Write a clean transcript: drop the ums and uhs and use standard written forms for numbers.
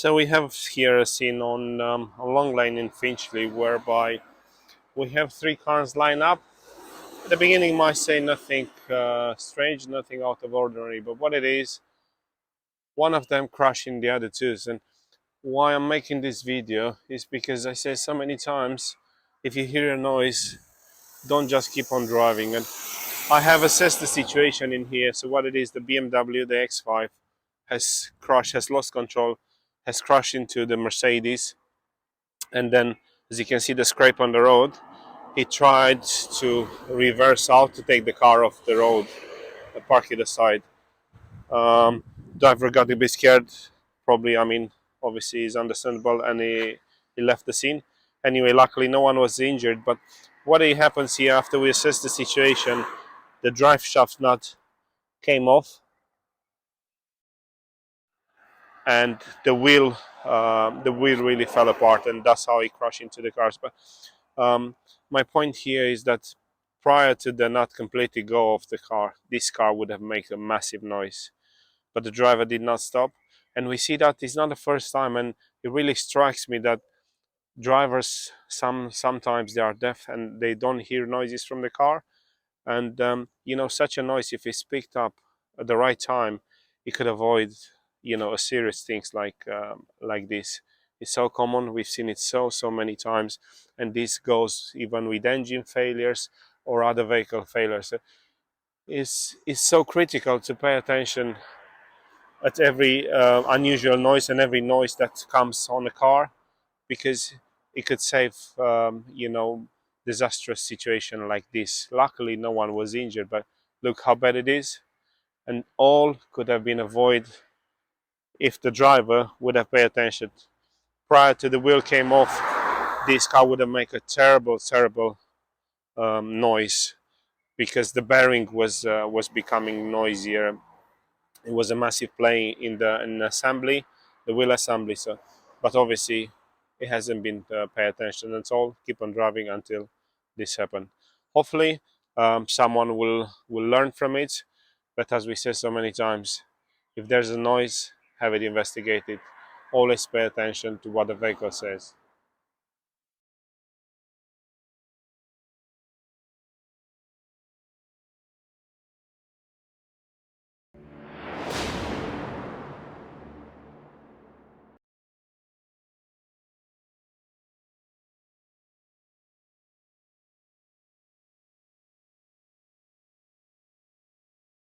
So we have here a scene on a long lane in Finchley whereby we have three cars lined up. At the beginning might say nothing strange, nothing out of ordinary, but what it is, one of them crashing the other two. And why I'm making this video is because I say so many times, if you hear a noise, don't just keep on driving. And I have assessed the situation in here. So what it is, the BMW, the X5 has crashed, has lost control, has crashed into the Mercedes, and then as you can see the scrape on the road, he tried to reverse out to take the car off the road, park it aside. Driver got a bit scared, probably, I mean, obviously is understandable, and he left the scene. Anyway, luckily no one was injured, but what happens here after we assess the situation, the drive shaft nut came off and the wheel really fell apart, and that's how he crashed into the cars. But my point here is that prior to the nut completely go off the car, this car would have made a massive noise, but the driver did not stop. And we see that it's not the first time, and it really strikes me that drivers sometimes they are deaf and they don't hear noises from the car. And such a noise, if it's picked up at the right time, it could avoid a serious things like this. It's so common, we've seen it so many times, and this goes even with engine failures or other vehicle failures. It's so critical to pay attention at every unusual noise and every noise that comes on the car, because it could save disastrous situation like this. Luckily no one was injured, but look how bad it is, and all could have been avoided if the driver would have paid attention. Prior to the wheel came off, this car would have made a terrible noise, because the bearing was becoming noisier. It was a massive play in the assembly, the wheel assembly. So, but obviously, it hasn't been paid attention. That's all. Keep on driving until this happened. Hopefully, someone will learn from it. But as we say so many times, if there's a noise, have it investigated. Always pay attention to what the vehicle says.